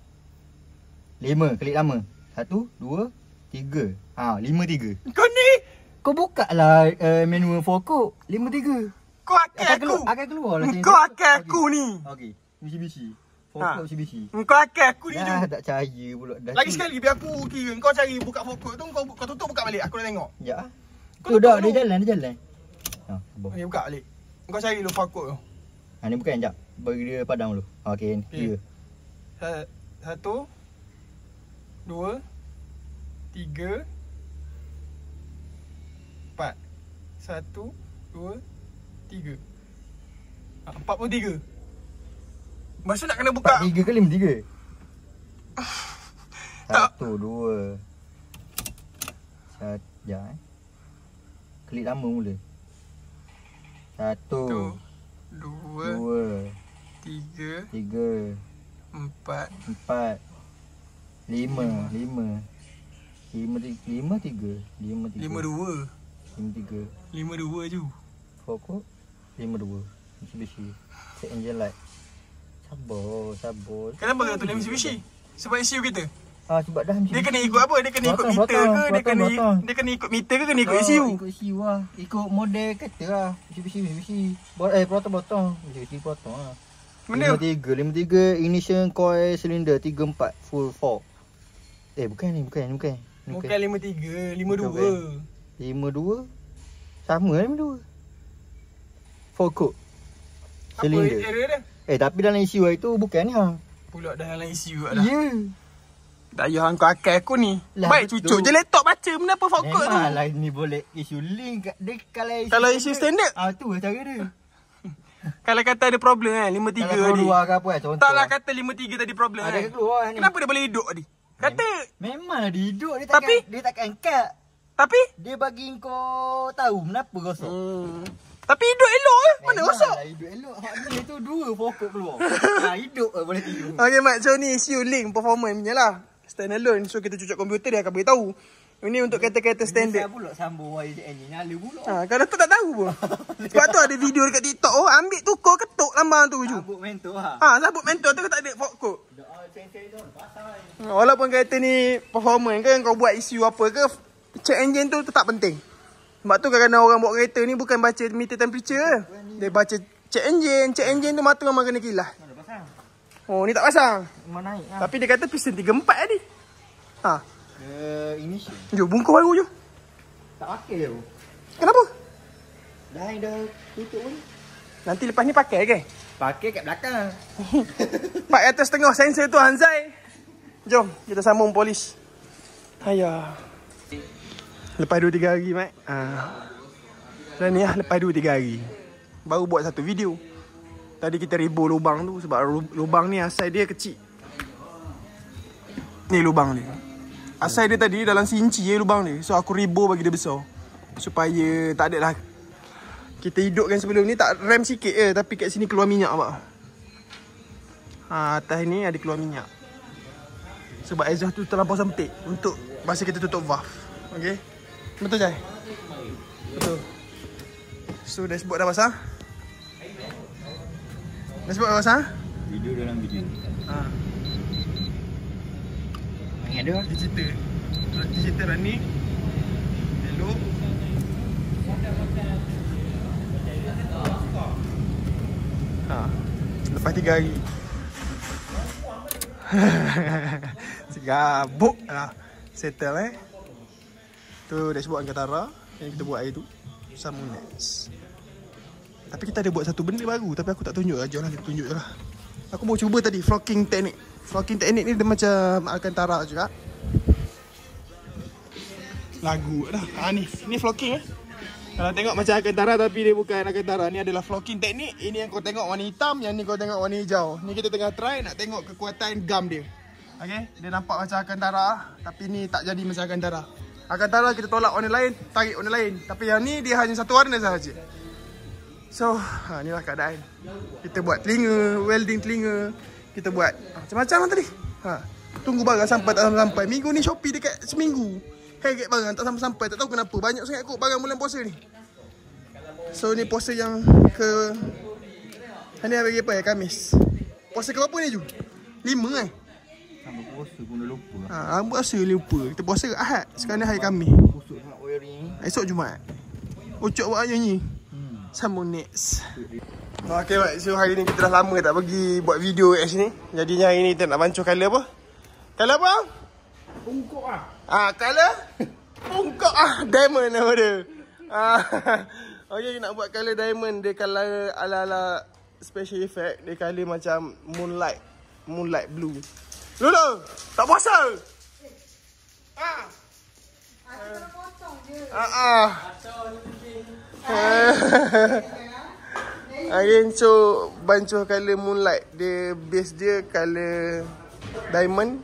Lima. Klik lama. Satu, dua, tiga. Lima, tiga. Kau ni kau buka lah manual fokok 5-3. Kau akal aku. Akan keluar lah. Kau akal aku ni. Okey. Mitsubishi. Fokok Mitsubishi. Kau akal aku ni. Tak percaya pula. Lagi sekali biar aku kira. Kau cari buka fokok tu. Kau tutup buka balik. Aku nak tengok. Ya. Tu dah dia jalan. Okey, buka balik. Kau cari dulu fokok tu. Ni bukan sekejap. Bagi dia padam dulu. Okey. Kira. Satu. Dua. Tiga. Empat. Satu. Dua. Tiga. 43. Masa nak kena buka 43 ke 53? Satu, dua. Sekejap Klik lama mula. Satu. Dua. Tiga. Empat. Lima. Tiga. 52 je. Fokok 52. Mitsubishi. Set engine light. Sabar. Kenapa kau tulis Mitsubishi? Sebab ECU kita. Sebab dah Mitsubishi. Dia kena ikut apa? Dia kena ikut meter ke? Dia kena ikut meter ke kena ikut ECU? Ikut ECU lah. Ikut model kereta lah. Mitsubishi. Potong. Mitsubishi potong lah. Mana? 53 ignition coil cylinder 34 full 4. Bukan ni. Bukan 53, 52. 52 sama lah 52. Fokok cylinder. Apa error dia? Tapi dalam ECU itu bukan ni Pula dalam ECU dah. Ya. Tak payah kau akal aku ni. Baik cucuk je laptop baca benda apa fokok tu. Memanglah ni boleh ECU link dia kalau ECU standard. Tu lah cara dia. Kalau kata ada problem 53 tadi. Kalau keluar ke apa contoh. Taklah kata 53 tadi problem ada keluar ni. Kenapa dia boleh hidup tadi? Kata. Memanglah dia duduk, dia takkan angkat. Tapi? Dia bagi kau tahu kenapa rosak. Tapi hidup elok Mana rosak? Hidup elok. Hak ni tu 2 pokok keluar. Hidup boleh tidur. Okay Mat, so ni issue link performance punya lah. Stand alone. So kita cucuk komputer dia akan beritahu. Ini untuk kata-kata standard. Saya pula sambung YJN ni nyala pula. Kalau tu tak tahu pun. Sebab tu ada video dekat TikTok. Oh ambil tukar ketuk lambang tu je. Sabut mentor lah. Sabut mentor tu tak ada pokok. Walaupun kata ni performance kan, kau buat isu apa ke, check engine tu tak penting. Sebab tu kadang-kadang orang bawa kereta ni bukan baca meter temperature. Dia baca check engine. Check engine tu mata memang kena kilas. Mana pasang? Oh ni tak pasang. Memang naik lah. Tapi dia kata piston 34 tadi. Ignition. Jom bungkus baru je. Tak pakai tu. Kenapa? Dah tutup pun. Nanti lepas ni pakai ke? Pakai kat belakang. 4.5 sensor tu Hanzai. Jom kita sambung polis. Ayah. Lepas 2-3 hari Mat. Dan ni lah lepas 2-3 hari. Baru buat satu video. Tadi kita ribut lubang tu. Sebab lubang ni asal dia kecil. Ni lubang ni. Asal dia tadi dalam sinci lubang ni. So aku ribut bagi dia besar. Supaya tak ada lah. Kita hidupkan sebelum ni tak rem sikit je. Tapi kat sini keluar minyak apa. Atas ni ada keluar minyak. Sebab exhaust tu terlampau sempit. Untuk masa kita tutup valve. Okay. Betul Jai? Betul. So dashboard dah pasang. Dashboard dah pasang. Video dalam video. Yang ada digital running. Hello. Lepas 3 hari. Segabuk lah. Settle tu dashboard Angkatara yang kita buat hari tu. Sambung next. Tapi kita ada buat satu benda baru. Tapi aku tak tunjuk lah. Jom lah kita tunjuk je lah. Aku mau cuba tadi flocking teknik. Flocking teknik ni dia macam Alcantara juga. Lagu dah. Ni flocking Kalau tengok macam Alcantara tapi dia bukan Alcantara. Ni adalah flocking teknik. Ini yang kau tengok warna hitam, yang ni kau tengok warna hijau. Ni kita tengah try nak tengok kekuatan gam dia. Okay, dia nampak macam Alcantara tapi ni tak jadi macam Alcantara. Alcantara kita tolak warna lain, tarik warna lain. Tapi yang ni dia hanya satu warna sahaja. So, inilah keadaan. Kita buat telinga, welding telinga. Kita buat macam-macam lah tadi. Tunggu barang sampai tak sampai. Minggu ni Shopee dekat seminggu. Harga barang tak sampai-sampai. Tak tahu kenapa. Banyak sangat kot barang bulan puasa ni. So, ni puasa yang ke... Hari ni hari apa ya? Khamis. Puasa ke berapa ni Ju? 5 kan? Sampai puasa pun dah lupa. Puasa lupa. Kita puasa Ahad. Sekarang ni hari Khamis. Kusuk nak wiring. Esok Jumaat. Ucap buat nyanyi. Sambung next. Okay Mat, so hari ni kita dah lama tak pergi buat video kat sini. Jadinya hari ni kita nak bancuh colour apa? Colour apa? Pungkuk lah. Colour? Pungkuk diamond nama dia. Okay, nak buat colour diamond. Dia colour ala-ala special effect. Dia colour macam moonlight blue. Lulu, tak puasa? Aku potong je. Again, so bancuh colour moonlight. Dia base dia colour diamond.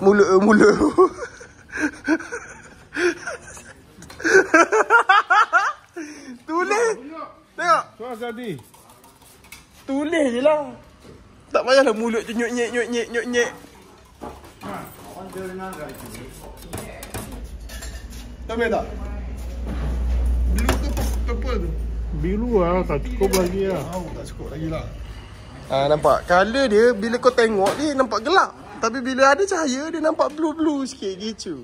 Mula. Tulis. Tengok. Suara tadi. Tulis je lah. Tak payahlah mulut tu nyok-nyek. Tak boleh tak? Blue ke purple tu? Biru lah, tak cukup lagi lah. Tak cukup lagi lah. Nampak? Colour dia bila kau tengok dia nampak gelap. Tapi bila ada cahaya dia nampak blue-blue sikit gitu.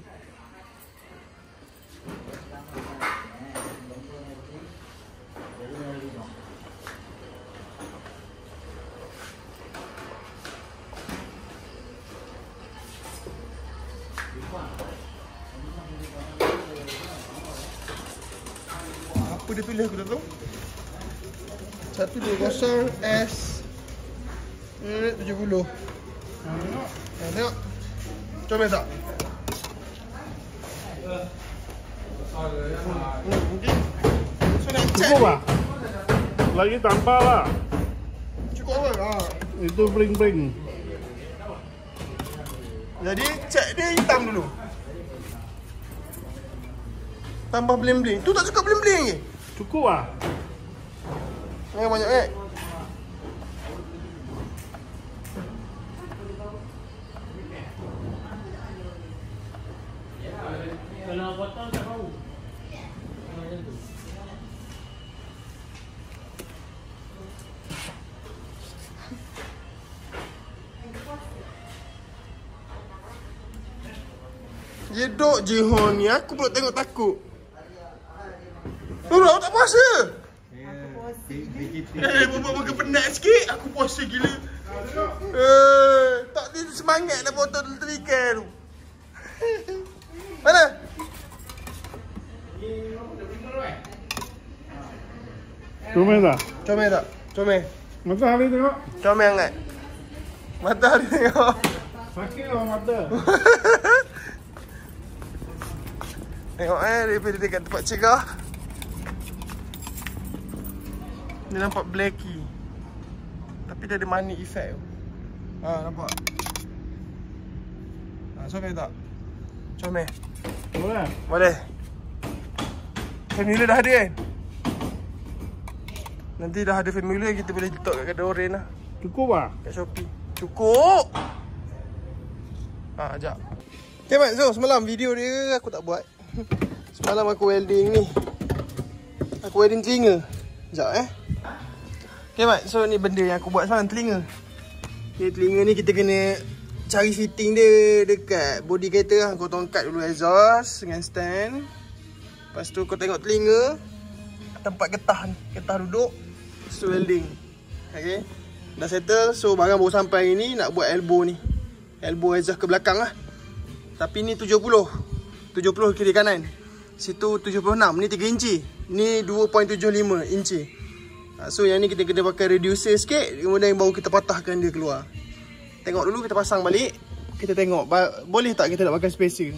Apa dia tulis aku tak tahu. 120S 70. Tengok. Coba tak? Cukup lah. Lagi tambah lah. Cukup apa? Itu bling-bling. Jadi cat dia hitam dulu. Tambah bling-bling. Tu tak cukup bling-bling ke? Cukup lah. Jangan banyak kan? Kalau potong tak bau. Jedok je hon ni. Aku pula tengok takut. Aku tak puasa. Buat-buat penat sikit. Aku puasa gila. Tak dia semangat nak potong telikan tu. Mana? Comel tak? Comel tak? Comel. Matahari tengok. Comel hangat. Matahari tengok. Sakit lah mata. Tengok daripada dekat tempat cegah. Dia nampak blacky. Tapi dia ada money effect tu. Nampak. Comel tak? Comel. Boleh? Boleh. Formula dah ada kan? Nanti dah ada formula, kita boleh letak kat kedai oren lah. Cukup lah. Kat Shopee. Cukup. Sekejap. Okay Mat, so semalam video dia aku tak buat. Semalam aku welding ni. Aku welding telinga. Sekejap Okay Mat, so ni benda yang aku buat semalam, telinga. Okay, telinga ni kita kena cari fitting dia dekat body kereta lah. Kau tongkat dulu exhaust dengan stand. Lepas tu kau tengok telinga, tempat getah ni, getah duduk. So welding. Okay, dah settle. So barang baru sampai ni, nak buat elbow ni. Elbow exhaust ke belakang lah. Tapi ni 70 kiri kanan. Situ 76. Ni 3 inci. Ni 2.75 inci. So yang ni kita kena pakai reducer sikit. Kemudian baru kita patahkan dia keluar. Tengok dulu, kita pasang balik. Kita tengok boleh tak kita nak pakai spacer,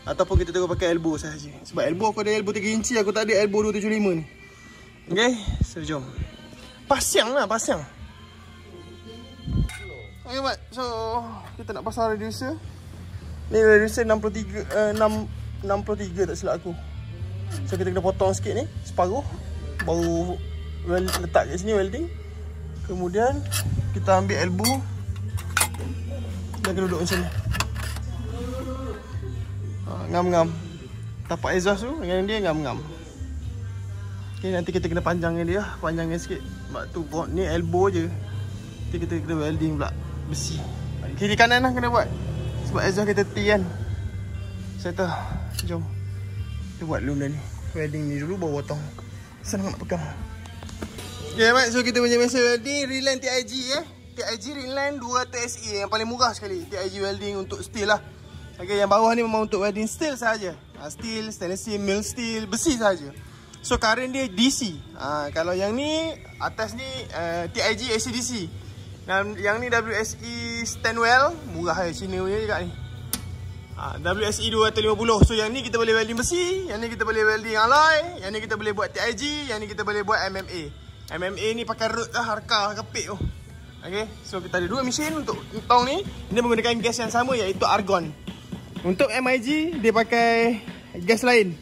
ataupun kita tengok pakai elbow sahaja. Sebab elbow aku ada elbow 3 inci. Aku tak ada elbow 275 ni. Okay, so jom pasang lah, pasang. Okay Mat, so kita nak pasang reducer. Ni reducer 63 tak silap aku. So kita kena potong sikit ni, separuh. Baru letak kat sini welding. Kemudian kita ambil elbow. Dia kena duduk macam ni. Ngam-ngam. Tapak exhaust tu dengan dia ngam-ngam. Okay, nanti kita kena panjangkan dia, panjangkan sikit. Sebab tu ni elbow je. Nanti kita kena welding pula besi. Kiri kanan lah kena buat. Sebab exhaust kita T kan. Settle. Jom kita buat dulu benda ni. Welding ni dulu baru potong. Senang nak pegang. Okay Mat, so kita punya mesin welding Reline TIG TIG Reline 200 SE yang paling murah sekali. TIG welding untuk steel lah. Okay, yang bawah ni memang untuk welding steel sahaja. Steel, stainless steel, mild steel, besi sahaja. So current dia DC. Kalau yang ni atas ni TIG AC/DC. Dan yang ni WSE Stanwell, murah Cina punya juga ni. WSE 250. So yang ni kita boleh welding besi, yang ni kita boleh welding alloy, yang ni kita boleh buat TIG, yang ni kita boleh buat MMA. MMA ni pakai rod lah, harka kepik tu. Okay, so kita ada dua mesin untuk tong ni. Dia menggunakan gas yang sama, iaitu argon. Untuk MIG dia pakai gas lain.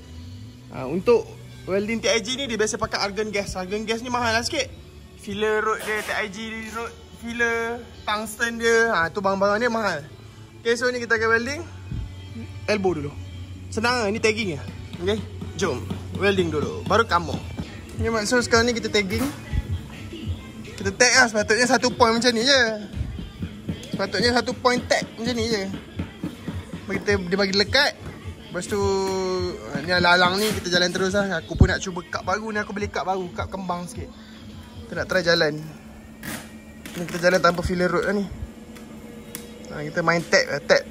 Untuk welding TIG ni dia biasa pakai argon gas. Argon gas ni mahal lah sikit. Filler rod dia, TIG rod, filler, tungsten dia, tu barang-barang dia mahal. Okay, so ni kita akan welding elbow dulu. Senang lah, ni tagging lah. Okay, jom welding dulu, baru kamu. Okay Mat, so sekarang ni kita tagging. Kita tag lah, sepatutnya satu point macam ni je. Sepatutnya satu point tag macam ni je. Dia bagi lekat. Lepas tu ni lalang ni kita jalan terus lah. Aku pun nak cuba cup baru ni. Aku beli cup baru, cup kembang sikit. Kita nak try jalan. Ni kita jalan tanpa filler road lah ni. Kita main tag. Tag.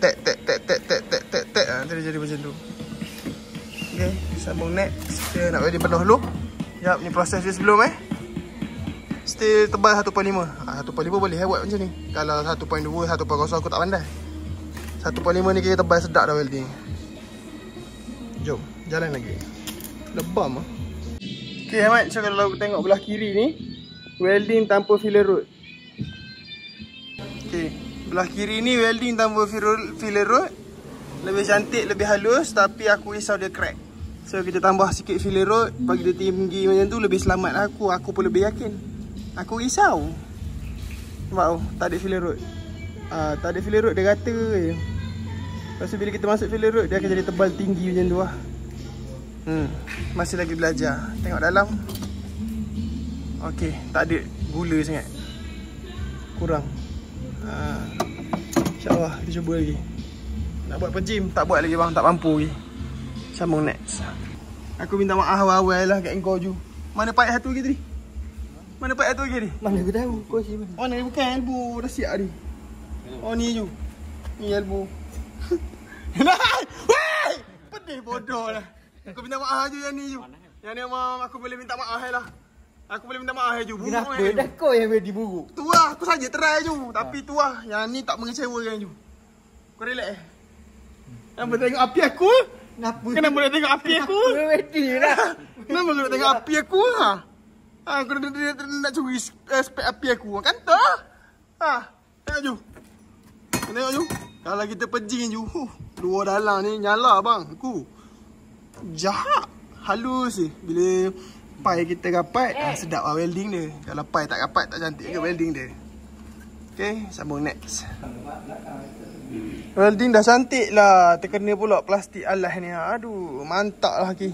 Nanti dia jadi macam tu. Okay, sambung next. Kita nak welding penuh dulu. Sekejap, ni proses dia sebelum Steel tebal 1.5. 1.5 boleh buat macam ni. Kalau 1.2, 1.0 aku tak pandai. 1.5 ni kita tebal sedap dah welding. Jom, jalan lagi. Lebam lah. Okay Ahmad, so kalau aku tengok belah kiri ni, welding tanpa filler road. Okay, Belah kiri ni welding tambah filler rod. Lebih cantik, lebih halus. Tapi aku risau dia crack. So kita tambah sikit filler rod, bagi dia tinggi macam tu, lebih selamat aku. Aku pun lebih yakin. Aku risau. Nampak tak ada filler rod. Tak ada filler rod, dia rata je. Lepas tu bila kita masuk filler rod, dia akan jadi tebal tinggi macam tu lah. Masih lagi belajar. Tengok dalam. Okey, tak ada gula sangat. Kurang. InsyaAllah kita cuba lagi. Nak buat pejim, tak buat lagi bang, tak mampu lagi. Sambung next. Aku minta maaf awal-awal lah kat engkau Ju. Mana pipe satu lagi tadi? Mana pipe satu lagi tadi? Mana aku tahu kau si mana? Mana ni bukan elbow, dah siap ni. Oh ni Ju. Ni elbow. Weh! Pedih bodoh lah. Aku minta maaf je yang ni Ju. Yang ni memang aku boleh minta maaf lah. Aku boleh minta maaf Ju. Kenapa dah kau yang beri buruk? Tu lah, aku saja try Ju. Tapi tu lah, yang ni tak mengecewakan Ju. Kau relax Yang boleh tengok api aku? Kenapa boleh tengok api aku? Ready dah. Kenapa kau nak tengok api aku? Kau nak curi spek api aku kan tak? Tengok Ju. Tengok Ju. Kalau kita pejing Ju, dua dalam ni nyala bang aku. Jahat. Halus je. Bila pai kita rapat, sedap lah welding dia. Kalau pai tak rapat, tak cantik ke welding dia. Okay, sambung next. Welding dah cantik lah. Terkena pula plastik alas ni. Aduh, mantap lah lagi.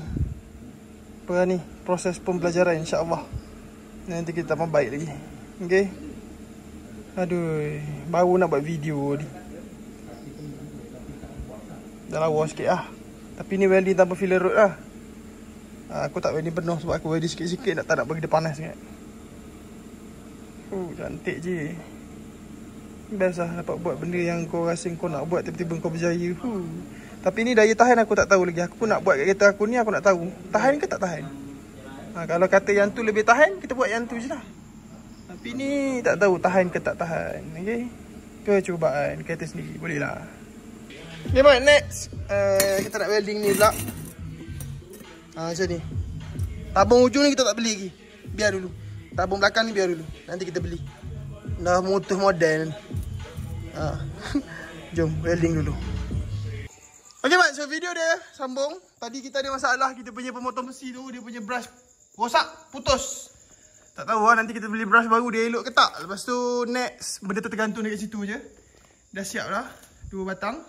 Apa ni, proses pembelajaran insyaAllah. Nanti kita tambah baik lagi. Okay. Aduh, baru nak buat video ni. Dah lawa sikit lah. Tapi ni welding tanpa filler rod lah. Aku tak welding penuh sebab aku welding sikit-sikit. Tak nak bagi dia panas sangat. Cantik je. Best lah dapat buat benda yang kau rasa kau nak buat, tiba-tiba kau berjaya. Tapi ni daya tahan aku tak tahu lagi. Aku pun nak buat kat kereta aku ni, aku nak tahu tahan ke tak tahan. Kalau kata yang tu lebih tahan, kita buat yang tu je lah. Tapi ni tak tahu tahan ke tak tahan. Okay, percubaan kereta sendiri, boleh lah. Okay boy, next kita nak welding ni pula. Macam ni. Tabung ujung ni kita tak beli lagi. Biar dulu. Tabung belakang ni biar dulu. Nanti kita beli. Dah motor model. Jom welding dulu. Okay mat, so video dia sambung. Tadi kita ada masalah, kita punya pemotong besi tu, dia punya brush rosak, putus. Tak tahu lah, nanti kita beli brush baru, dia elok ke tak. Lepas tu next, benda tu tergantung dekat situ je. Dah siap dah, 2 batang.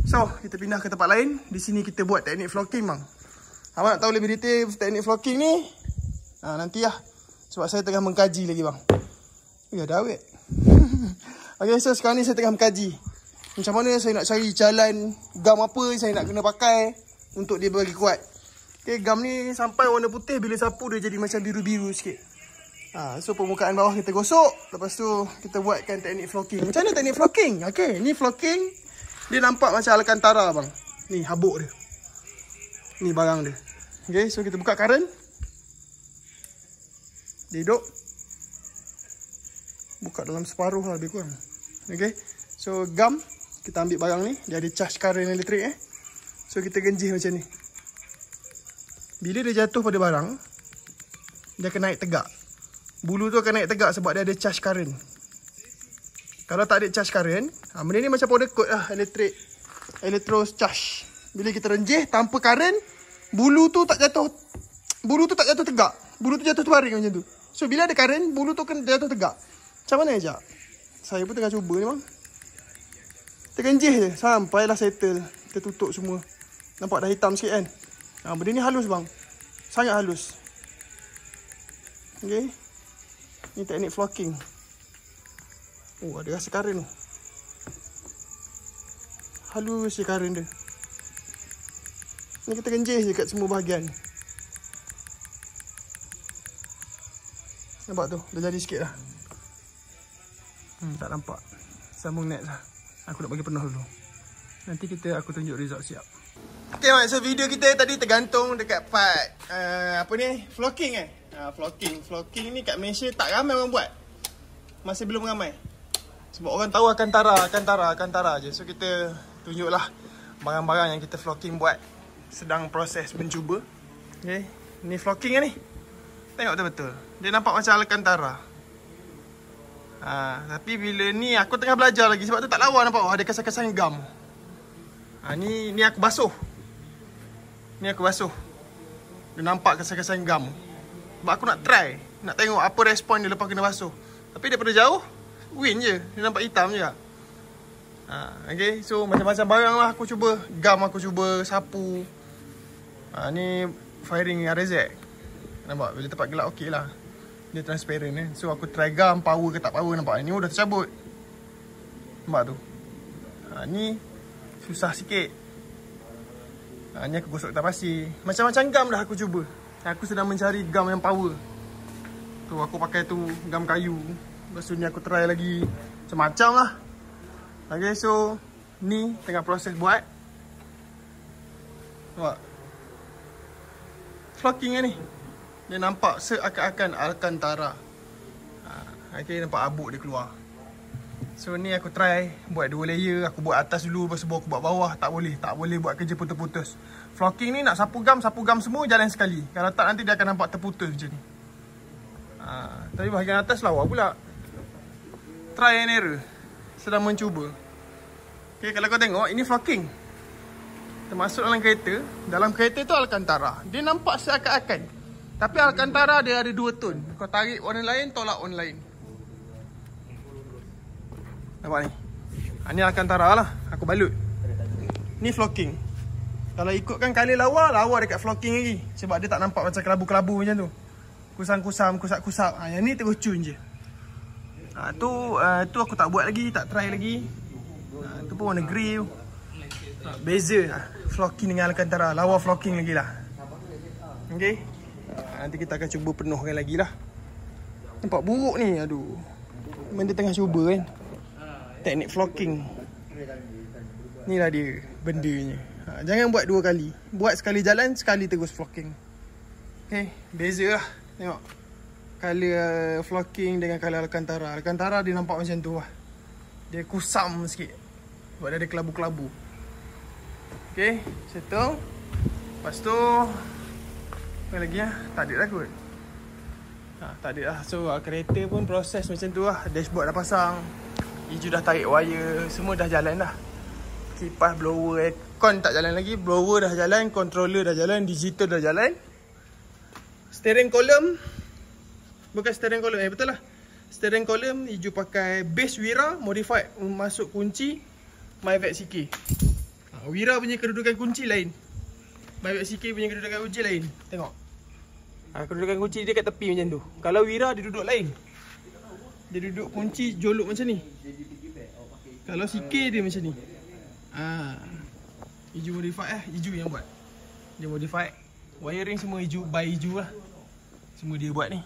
So, kita pindah ke tempat lain. Di sini kita buat teknik flocking bang. Abang nak tahu lebih detail teknik flocking ni? Nanti lah. Sebab saya tengah mengkaji lagi bang. Ada awet. Okay, so sekarang ni saya tengah mengkaji macam mana saya nak cari jalan gam apa saya nak kena pakai untuk dia bagi kuat. Okay, gam ni sampai warna putih, bila sapu dia jadi macam biru-biru sikit. So permukaan bawah kita gosok. Lepas tu kita buatkan teknik flocking. Macam mana teknik flocking? Okay, ni flocking. Dia nampak macam Alcantara bang. Ni habuk dia. Ni barang dia. Okay, so kita buka current. Dia hidup. Buka dalam separuh lah lebih kurang. Okay, so gam kita ambil barang ni. Dia ada charge current elektrik So kita genjih macam ni. Bila dia jatuh pada barang, dia akan naik tegak. Bulu tu akan naik tegak sebab dia ada charge current. Kalau tak ada charge current, benda ni macam powder coat lah, elektrik, electro charge. Bila kita renjih tanpa current, bulu tu tak jatuh tegak. Bulu tu jatuh terbaring macam tu. So bila ada current, bulu tu akan jatuh tegak. Macam mana sekejap? Saya pun tengah cuba ni bang. Kita genjih je sampailah settle. Kita tutup semua. Nampak dah hitam sikit kan? Benda ni halus bang. Sangat halus. Okay. Ni teknik flocking. Ada rasa current tu. Halus je current dia. Ni kita genjih je kat semua bahagian. Nampak tu? Dah jadi sikit dah. Tak nampak. Sambung next lah. Aku nak bagi penuh dulu. Nanti aku tunjuk result siap. Okay mat, so video kita tadi tergantung dekat part apa ni? Flocking Flocking ni kat Malaysia tak ramai orang buat. Masih belum ramai. Sebab orang tahu Alcantara je. So kita tunjuklah barang-barang yang kita flocking buat. Sedang proses mencuba. Okay. Ni flocking kan ni? Tengok betul-betul. Dia nampak macam Alcantara. Tapi bila ni aku tengah belajar lagi. Sebab tu tak lawa nampak. Ada kesan-kesan gam. Ni aku basuh. Ni aku basuh. Dia nampak kesan-kesan gam. Sebab aku nak try. Nak tengok apa respon dia lepas kena basuh. Tapi daripada jauh, win je. Dia nampak hitam je. Okay, so macam-macam barang lah aku cuba. Gam aku cuba, sapu. Ni firing RZ. Nampak, bila tempat gelap okey lah. Dia transparent So aku try gam, power ke tak power. Nampak, ni dah tercabut. Nampak tu. Ni susah sikit. Ni aku gosok kertas pasir. Macam-macam gam dah aku cuba. Aku sedang mencari gam yang power. Tu aku pakai tu gam kayu. Lepas tu ni aku try lagi. Macam-macam lah. Okay, so ni tengah proses buat. Nampak? Flocking lah ni. Dia nampak seakan-akan Alcantara. Okay, nampak abuk dia keluar. So ni aku try buat 2 layer. Aku buat atas dulu, lepas tu aku buat bawah. Tak boleh buat kerja putus-putus. Flocking ni nak sapu gam semua jalan sekali. Kalau tak nanti dia akan nampak terputus macam ni. Tapi bahagian atas lawa pula. Try and error. Sedang mencuba. Okay, kalau kau tengok, ini flocking. Termasuk dalam kereta. Dalam kereta tu Alcantara. Dia nampak seakan-akan. Tapi Alcantara dia ada 2 tone. Kau tarik warna lain, tolak warna lain. Nampak ni? Ni Alcantara lah. Aku balut. Ni flocking. Kalau ikutkan colour lawa dekat flocking lagi. Sebab dia tak nampak macam kelabu-kelabu macam tu. Kusam-kusam, kusap-kusap. Yang ni terus cun je. Tu aku tak buat lagi, tak try lagi. Tu pun warna grey tu. Beza flocking dengan Alcantara. Lawa flocking lagi lah. Okay. Nanti kita akan cuba penuhkan lagi lah. Nampak buruk ni. Aduh. Memang dia tengah cuba kan. Teknik flocking. Ni lah dia bendanya. Jangan buat 2 kali. Buat sekali jalan, sekali terus flocking. Okay. Beza lah. Tengok. Colour flocking dengan colour Alcantara. Alcantara dia nampak macam tu lah. Dia kusam sikit. Sebab dia ada kelabu-kelabu. Okay. Settle. Lepas tu apa lagi lah? Tak ada lah kot. Tak ada lah. So kereta pun proses macam tu lah. Dashboard dah pasang. Hiju dah tarik wire. Semua dah jalan dah. Kipas, blower, aircon tak jalan lagi. Blower dah jalan. Controller dah jalan. Digital dah jalan. Steering column. Bukan steering column. Betul lah. Steering column Hiju pakai base Wira. Modified. Masuk kunci Myvac CK. Wira punya kedudukan kunci lain. Myvac CK punya kedudukan kunci lain. Tengok. Kedudukan kunci dia kat tepi macam tu. Kalau Wira dia duduk lain. Dia duduk kunci jolok macam ni. Kalau CK dia macam ni. Hiju modify Hiju yang buat. Dia modify. Wiring semua Hiju, by Hiju lah. Semua dia buat ni.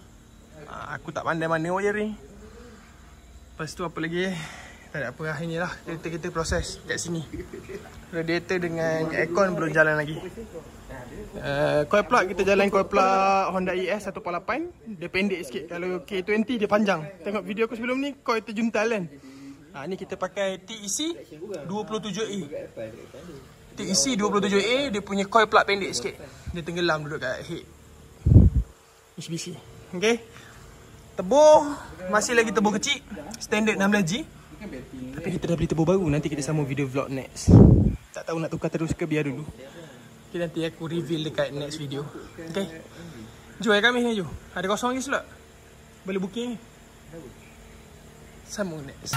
Aku tak pandai mana wiring. Lepas tu apa lagi tak ada apa lah, inilah kita proses kat sini. Radiator dengan aircon belum jalan lagi. Coil plug kita jalan coil plug Honda ES 1.8. Dia pendek sikit. Kalau K20 dia panjang. Tengok video aku sebelum ni coil terjuntal kan. Ni kita pakai TEC 27A. TEC 27A dia punya coil plug pendek sikit. Dia tenggelam duduk kat head HBC. Okay. Tebur masih lagi tebur kecil. Standard 16G. Tapi kita dah beli tebur baru. Nanti kita sambung video vlog next. Tak tahu nak tukar terus ke biar dulu. Okay, nanti aku reveal dekat next video. Okay. Jom kami ni jom. Ada kosong lagi slot. Boleh booking. Sambung next.